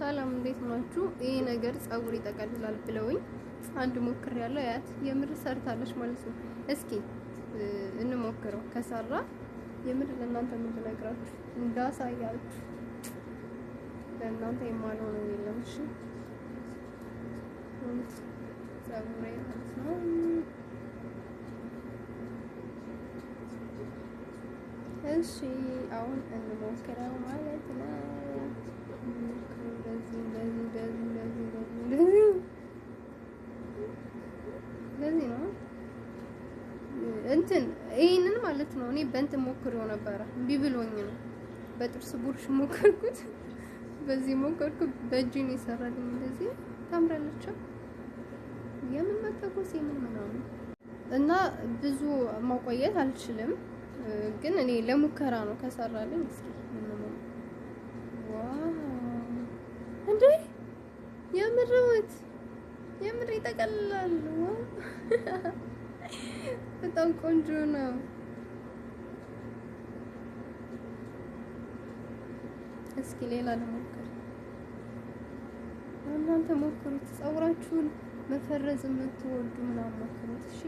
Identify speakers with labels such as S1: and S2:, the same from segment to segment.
S1: ሰላም እንዴት ናችሁ? ይሄ ነገር ፀጉር ይጠቀልላል ብለውኝ አንድ ሞክር ያለው ያት የምር ሰርታለች ማለት ነው። እስኪ እንሞክረው። ከሰራ የምር ለእናንተ ምን ልነግራችሁ እንዳሳያችሁ ለእናንተ የማልሆነው የለም። እሺ ፀጉሬ ማለት ነው። እሺ አሁን እንሞክረው ማለት ነው። ለዚህ ነው እንትን ይሄንን ማለት ነው። እኔ በእንትን ሞክሬው ነበረ እምቢ ብሎኝ ነው። በጥርስ ቡርሽ ሞከርኩት፣ በዚህ ሞከርኩት፣ በእጅ ነው የሰራልኝ። እንደዚህ ታምራለች። የምን መተኮስ የምን ምናምን እና ብዙ ማቆየት አልችልም፣ ግን እኔ ለሙከራ ነው። ከሰራልኝ እስኪ ዋው እንዴ የምር ይጠቀልላል። በጣም ቆንጆ ነው። እስኪ ሌላ ልሞክር። እናንተ ሞክሩት። ፀጉራችሁን መፈረዝ የምትወዱ ምናምን ሞክሩት። እሺ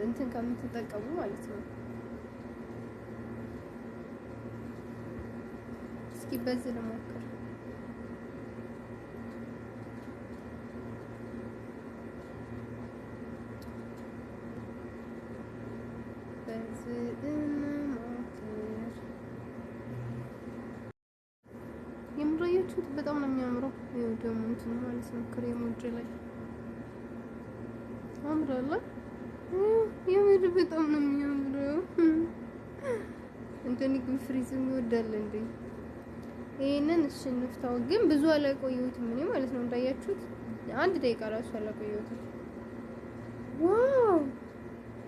S1: እንትን ከምትጠቀሙ ማለት ነው። እስኪ በዚህ ልሞክር። የምራያችሁት በጣም ነው የሚያምረው። ይኸው ደግሞ እንትን ማለት ነው ክሬም ወጅ ላይ አምራላ። የምር በጣም ነው የሚያምረው። እንደኔ ግን ፍሪዝም ይወዳል እንዴ? ይሄንን እሺ እንፍታው። ግን ብዙ አላቆየሁትም እኔ ማለት ነው። እንዳያችሁት አንድ ደቂቃ ራሱ አላቆየሁትም። ዋው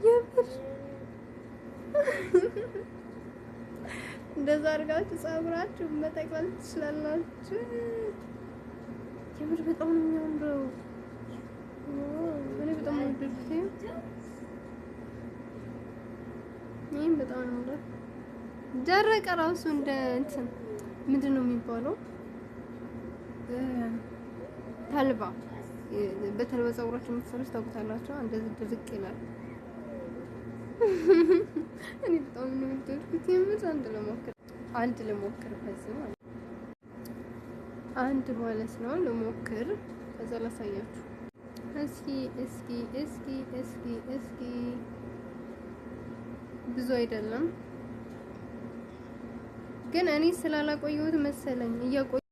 S1: የምር እንደዛ አድርጋችሁ ፀጉራችሁን መጠቅለል ትችላላችሁ። የምር በጣም ነው የሚያምረው። እኔ በጣም ነው ወደድኩት። ይሄን በጣም ነው ደረቀ ራሱ እንደ እንትን ምንድን ነው የሚባለው? ተልባ። በተልባ ፀጉራችሁ የምትሰሩት ታውቁታላችሁ። እንደዚህ ድርቅ ይላል። እኔ በጣም ነው ወደድኩት። የምር አንድ ልሞክር በዚህ ማለት አንድ ማለት ነው ልሞክር። ከዛ ላሳያችሁ። እስኪ ብዙ አይደለም ግን እኔ ስላላቆየሁት መሰለኝ